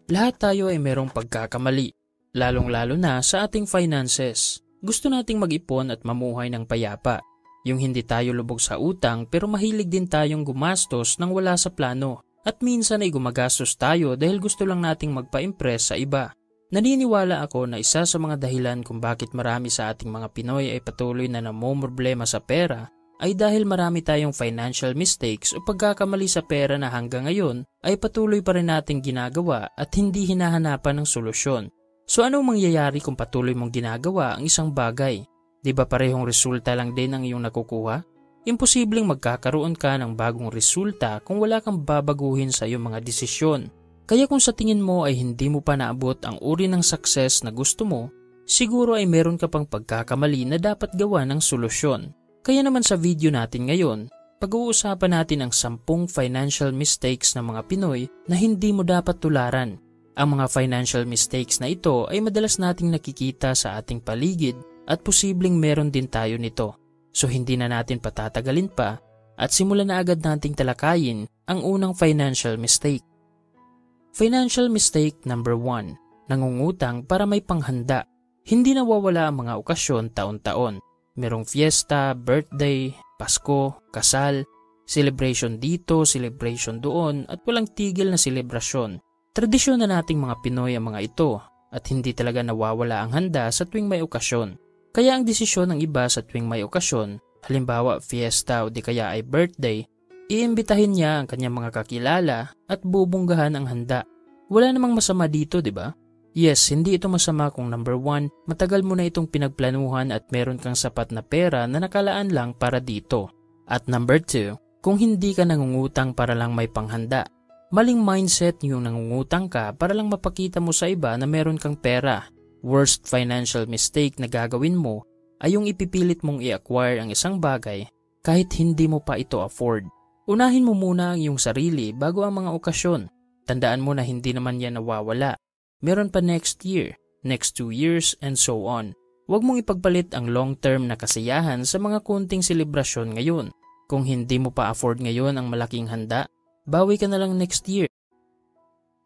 Lahat tayo ay merong pagkakamali, lalong-lalo na sa ating finances. Gusto nating mag-ipon at mamuhay ng payapa. Yung hindi tayo lubog sa utang pero mahilig din tayong gumastos nang wala sa plano. At minsan ay gumagastos tayo dahil gusto lang nating magpa-impress sa iba. Naniniwala ako na isa sa mga dahilan kung bakit marami sa ating mga Pinoy ay patuloy na namomroblema sa pera ay dahil marami tayong financial mistakes o pagkakamali sa pera na hanggang ngayon ay patuloy pa rin nating ginagawa at hindi hinahanapan ng solusyon. So anong mangyayari kung patuloy mong ginagawa ang isang bagay? Di ba parehong resulta lang din ang iyong nakukuha? Imposibleng magkakaroon ka ng bagong resulta kung wala kang babaguhin sa iyong mga desisyon. Kaya kung sa tingin mo ay hindi mo pa naabot ang uri ng success na gusto mo, siguro ay meron ka pang pagkakamali na dapat gawa ng solusyon. Kaya naman sa video natin ngayon, pag-uusapan natin ang 10 financial mistakes ng mga Pinoy na hindi mo dapat tularan. Ang mga financial mistakes na ito ay madalas nating nakikita sa ating paligid at posibleng meron din tayo nito. So hindi na natin patatagalin pa at simulan na agad nating talakayin ang unang financial mistake. Financial mistake number 1, nangungutang para may panghanda. Hindi nawawala ang mga okasyon taon-taon. Merong fiesta, birthday, Pasko, kasal, celebration dito, celebration doon at walang tigil na selebrasyon. Tradisyon na nating mga Pinoy ang mga ito at hindi talaga nawawala ang handa sa tuwing may okasyon. Kaya ang desisyon ng iba sa tuwing may okasyon, halimbawa fiesta o di kaya ay birthday, iimbitahin niya ang kanyang mga kakilala at bubunggahan ang handa. Wala namang masama dito, di ba? Yes, hindi ito masama kung number 1, matagal mo na itong pinagplanuhan at meron kang sapat na pera na nakalaan lang para dito. At number 2, kung hindi ka nangungutang para lang may panghanda. Maling mindset yung nangungutang ka para lang mapakita mo sa iba na meron kang pera. Worst financial mistake na gagawin mo ay yung ipipilit mong i-acquire ang isang bagay kahit hindi mo pa ito afford. Unahin mo muna ang iyong sarili bago ang mga okasyon. Tandaan mo na hindi naman yan nawawala. Meron pa next year, next 2 years, and so on. Huwag mong ipagpalit ang long-term na kasiyahan sa mga kunting selebrasyon ngayon. Kung hindi mo pa afford ngayon ang malaking handa, bawi ka na lang next year.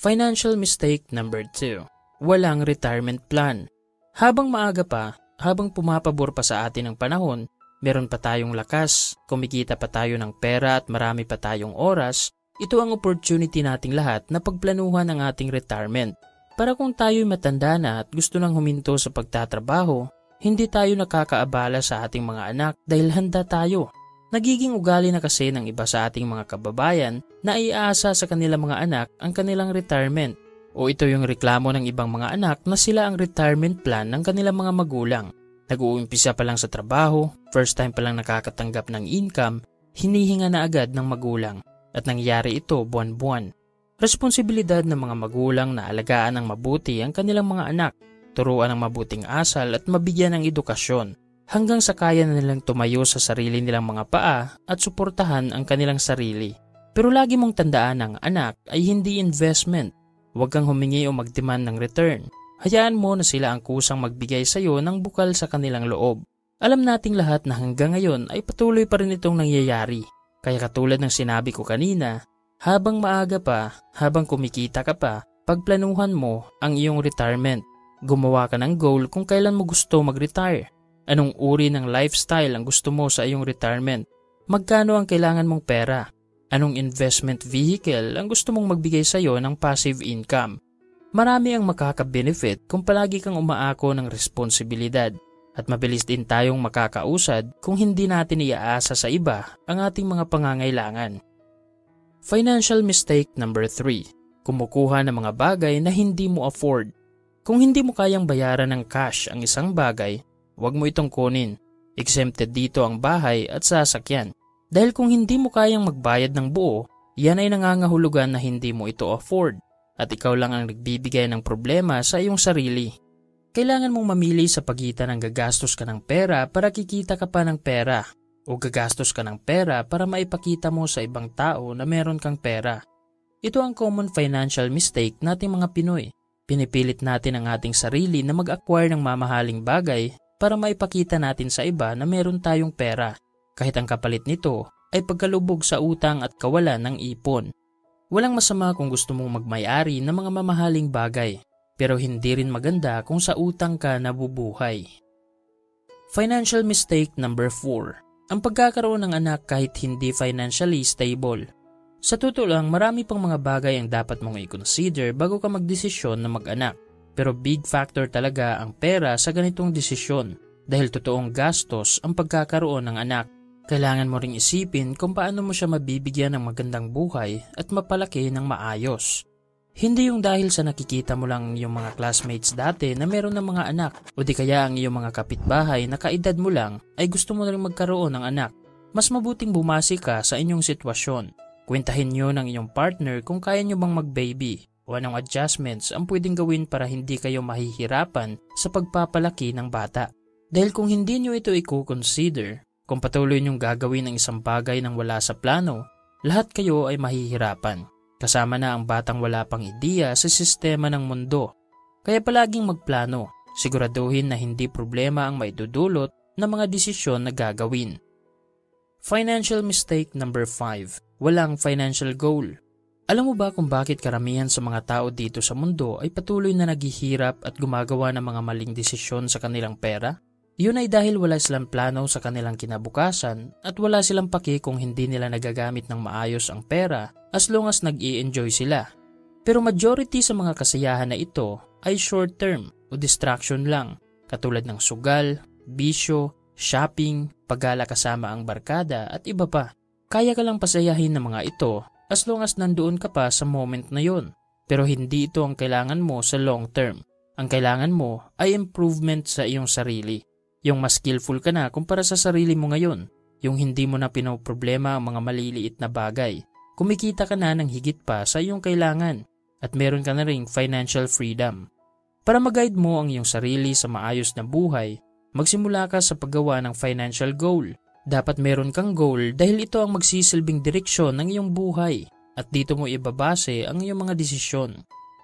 Financial mistake number 2, walang retirement plan. Habang maaga pa, habang pumapabor pa sa atin ang panahon, meron pa tayong lakas, kumikita pa tayo ng pera at marami pa tayong oras, ito ang opportunity nating lahat na pagplanuhan ang ating retirement. Para kung tayo'y matanda na at gusto nang huminto sa pagtatrabaho, hindi tayo nakakaabala sa ating mga anak dahil handa tayo. Nagiging ugali na kasi ng iba sa ating mga kababayan na iaasa sa kanilang mga anak ang kanilang retirement. O ito yung reklamo ng ibang mga anak na sila ang retirement plan ng kanilang mga magulang. Nag-uumpisa pa lang sa trabaho, first time pa lang nakakatanggap ng income, hinihinga na agad ng magulang. At nangyari ito buwan-buwan. Responsibilidad ng mga magulang na alagaan ng mabuti ang kanilang mga anak, turuan ng mabuting asal at mabigyan ng edukasyon, hanggang sa kaya na nilang tumayo sa sarili nilang mga paa at suportahan ang kanilang sarili. Pero lagi mong tandaan ang anak ay hindi investment. Huwag kang humingi o magdemand ng return. Hayaan mo na sila ang kusang magbigay sa iyo ng bukal sa kanilang loob. Alam nating lahat na hanggang ngayon ay patuloy pa rin itong nangyayari. Kaya katulad ng sinabi ko kanina, habang maaga pa, habang kumikita ka pa, pagplanuhan mo ang iyong retirement. Gumawa ka ng goal kung kailan mo gusto mag-retire. Anong uri ng lifestyle ang gusto mo sa iyong retirement? Magkano ang kailangan mong pera? Anong investment vehicle ang gusto mong magbigay sa iyo ng passive income? Marami ang makaka-benefit kung palagi kang umaako ng responsibilidad. At mabilis din tayong makakausad kung hindi natin iaasa sa iba ang ating mga pangangailangan. Financial mistake number 3, kumukuha ng mga bagay na hindi mo afford. Kung hindi mo kayang bayaran ng cash ang isang bagay, huwag mo itong kunin. Exempted dito ang bahay at sasakyan. Dahil kung hindi mo kayang magbayad ng buo, yan ay nangangahulugan na hindi mo ito afford. At ikaw lang ang nagbibigay ng problema sa iyong sarili. Kailangan mong mamili sa pagitan ng gagastos ka ng pera para kikita ka pa ng pera o gagastos ka ng pera para maipakita mo sa ibang tao na meron kang pera. Ito ang common financial mistake nating mga Pinoy. Pinipilit natin ang ating sarili na mag-acquire ng mamahaling bagay para maipakita natin sa iba na meron tayong pera, kahit ang kapalit nito ay pagkalubog sa utang at kawalan ng ipon. Walang masama kung gusto mong magmayari ng mga mamahaling bagay, pero hindi rin maganda kung sa utang ka nabubuhay. Financial mistake number 4. Ang pagkakaroon ng anak kahit hindi financially stable. Sa totoo lang, marami pang mga bagay ang dapat mong i-consider bago ka magdesisyon na mag-anak. Pero big factor talaga ang pera sa ganitong desisyon dahil totoong gastos ang pagkakaroon ng anak. Kailangan mo ring isipin kung paano mo siya mabibigyan ng magandang buhay at mapalaki ng maayos. Hindi yung dahil sa nakikita mo lang yung mga classmates dati na meron ng mga anak o di kaya ang iyong mga kapitbahay na kaedad mo lang ay gusto mo na rin magkaroon ng anak. Mas mabuting bumasi ka sa inyong sitwasyon. Kwentahin nyo ng iyong partner kung kaya nyo bang mag-baby o anong adjustments ang pwedeng gawin para hindi kayo mahihirapan sa pagpapalaki ng bata. Dahil kung hindi nyo ito i-consider, kung patuloy niyong gagawin ang isang bagay nang wala sa plano, lahat kayo ay mahihirapan. Kasama na ang batang wala pang ideya sa sistema ng mundo. Kaya palaging magplano, siguraduhin na hindi problema ang maidudulot ng mga desisyon na gagawin. Financial mistake number 5. Walang financial goal. Alam mo ba kung bakit karamihan sa mga tao dito sa mundo ay patuloy na naghihirap at gumagawa ng mga maling desisyon sa kanilang pera? Yun ay dahil wala silang plano sa kanilang kinabukasan at wala silang paki kung hindi nila nagagamit ng maayos ang pera as long as nag-i-enjoy sila. Pero majority sa mga kasiyahan na ito ay short term o distraction lang, katulad ng sugal, bisyo, shopping, paggala kasama ang barkada at iba pa. Kaya ka lang pasayahin ng mga ito as long as nandoon ka pa sa moment na yon. Pero hindi ito ang kailangan mo sa long term. Ang kailangan mo ay improvement sa iyong sarili. Yung mas skillful ka na kumpara sa sarili mo ngayon. Yung hindi mo na pinoproblema ang mga maliliit na bagay. Kumikita ka na ng higit pa sa iyong kailangan. At meron ka na ring financial freedom. Para mag-guide mo ang iyong sarili sa maayos na buhay, magsimula ka sa paggawa ng financial goal. Dapat meron kang goal dahil ito ang magsisilbing direksyon ng iyong buhay. At dito mo ibabase ang iyong mga desisyon.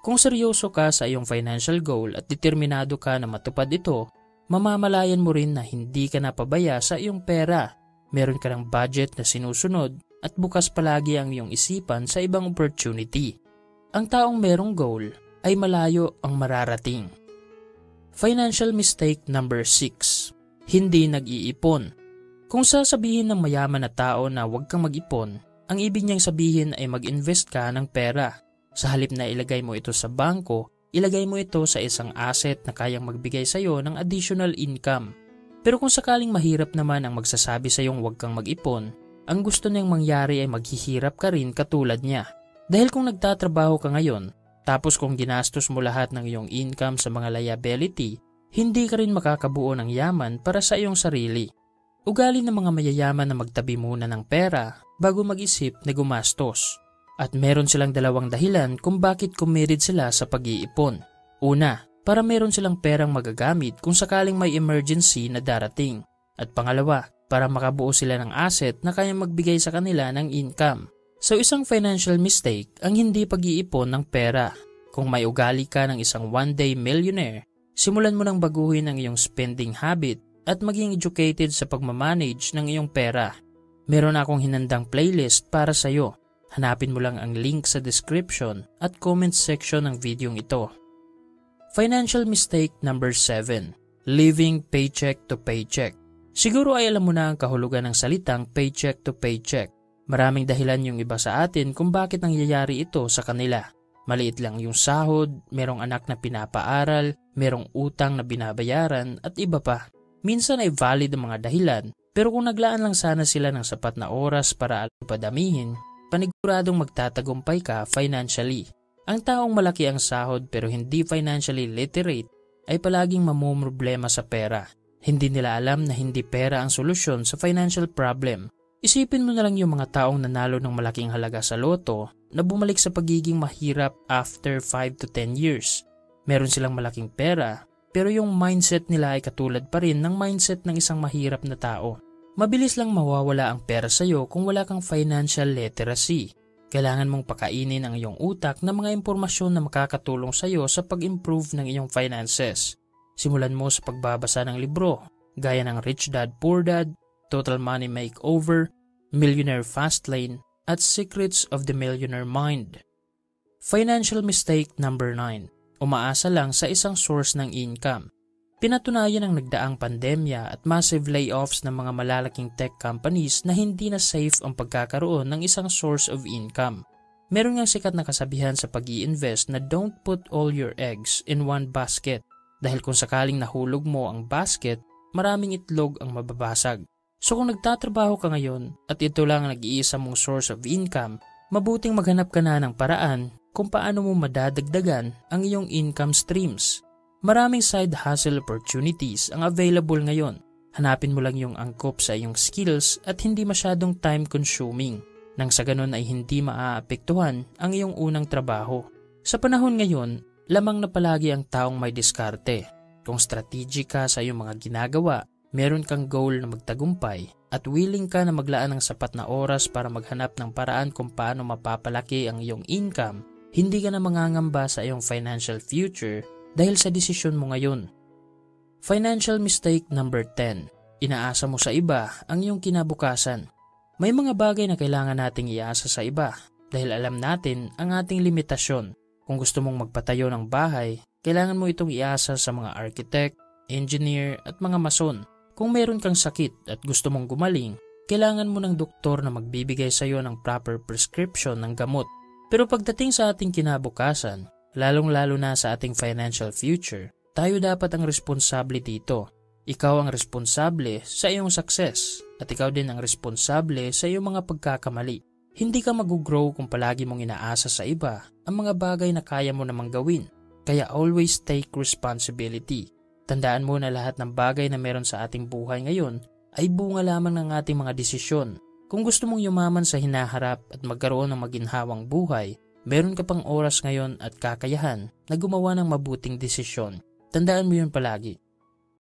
Kung seryoso ka sa iyong financial goal at determinado ka na matupad ito, mamamalayan mo rin na hindi ka napabaya sa iyong pera. Meron ka ng budget na sinusunod at bukas palagi ang iyong isipan sa ibang opportunity. Ang taong merong goal ay malayo ang mararating. Financial mistake number 6. Hindi nag-iipon. Kung sasabihin ng mayaman na tao na huwag kang mag-ipon, ang ibig niyang sabihin ay mag-invest ka ng pera. Sa halip na ilagay mo ito sa bangko, ilagay mo ito sa isang asset na kayang magbigay sa iyo ng additional income. Pero kung sakaling mahirap naman ang magsasabi sa iyong huwag kang mag-ipon, ang gusto niyang mangyari ay maghihirap ka rin katulad niya. Dahil kung nagtatrabaho ka ngayon, tapos kung ginastos mo lahat ng iyong income sa mga liability, hindi ka rin makakabuo ng yaman para sa iyong sarili. Ugali ng mga mayayaman na magtabi muna ng pera bago mag-isip na gumastos. At meron silang dalawang dahilan kung bakit committed sila sa pag-iipon. Una, para meron silang perang magagamit kung sakaling may emergency na darating. At pangalawa, para makabuo sila ng asset na kayang magbigay sa kanila ng income. So isang financial mistake ang hindi pag-iipon ng pera. Kung may ugali ka ng isang one-day millionaire, simulan mo nang baguhin ang iyong spending habit at maging educated sa pagmamanage ng iyong pera. Meron akong hinandang playlist para sa iyo. Hanapin mo lang ang link sa description at comment section ng videong ito. Financial mistake number 7. Living paycheck to paycheck. Siguro ay alam mo na ang kahulugan ng salitang paycheck to paycheck. Maraming dahilan yung iba sa atin kung bakit nangyayari ito sa kanila. Maliit lang yung sahod, merong anak na pinapaaral, merong utang na binabayaran at iba pa. Minsan ay valid ang mga dahilan, pero kung naglaan lang sana sila ng sapat na oras para padamihin, paniguradong magtatagumpay ka financially. Ang taong malaki ang sahod pero hindi financially literate ay palaging mamumroblema sa pera. Hindi nila alam na hindi pera ang solusyon sa financial problem. Isipin mo na lang yung mga taong nanalo ng malaking halaga sa loto na bumalik sa pagiging mahirap after 5 to 10 years. Meron silang malaking pera pero yung mindset nila ay katulad pa rin ng mindset ng isang mahirap na tao. Mabilis lang mawawala ang pera sa iyo kung wala kang financial literacy. Kailangan mong pakainin ang iyong utak ng mga impormasyon na makakatulong sa iyo sa pag-improve ng iyong finances. Simulan mo sa pagbabasa ng libro, gaya ng Rich Dad Poor Dad, Total Money Makeover, Millionaire Fastlane, at Secrets of the Millionaire Mind. Financial mistake number 9. Umaasa lang sa isang source ng income. Pinatunayan ng nagdaang pandemya at massive layoffs ng mga malalaking tech companies na hindi na safe ang pagkakaroon ng isang source of income. Meron ngang sikat na kasabihan sa pag-i-invest na don't put all your eggs in one basket dahil kung sakaling nahulog mo ang basket, maraming itlog ang mababasag. So kung nagtatrabaho ka ngayon at ito lang ang nag-iisa mong source of income, mabuting maghanap ka na ng paraan kung paano mo madadagdagan ang iyong income streams. Maraming side hustle opportunities ang available ngayon. Hanapin mo lang yung angkop sa iyong skills at hindi masyadong time consuming. Nang sa ganun ay hindi maaapektuhan ang iyong unang trabaho. Sa panahon ngayon, lamang na palagi ang taong may diskarte. Kung strategic ka sa iyong mga ginagawa, meron kang goal na magtagumpay at willing ka na maglaan ng sapat na oras para maghanap ng paraan kung paano mapapalaki ang iyong income, hindi ka na mangangamba sa iyong financial future dahil sa desisyon mo ngayon. Financial mistake number 10. Inaasa mo sa iba ang iyong kinabukasan. May mga bagay na kailangan nating iasa sa iba dahil alam natin ang ating limitasyon. Kung gusto mong magpatayo ng bahay, kailangan mo itong iasa sa mga architect, engineer at mga mason. Kung meron kang sakit at gusto mong gumaling, kailangan mo ng doktor na magbibigay sa iyo ng proper prescription ng gamot. Pero pagdating sa ating kinabukasan, lalong-lalo na sa ating financial future, tayo dapat ang responsable dito. Ikaw ang responsable sa iyong success at ikaw din ang responsable sa iyong mga pagkakamali. Hindi ka mag-grow kung palagi mong inaasa sa iba ang mga bagay na kaya mo namang gawin. Kaya always take responsibility. Tandaan mo na lahat ng bagay na meron sa ating buhay ngayon ay bunga lamang ng ating mga desisyon. Kung gusto mong yumaman sa hinaharap at magkaroon ng maginhawang buhay, meron ka pang oras ngayon at kakayahan na gumawa ng mabuting desisyon. Tandaan mo yun palagi.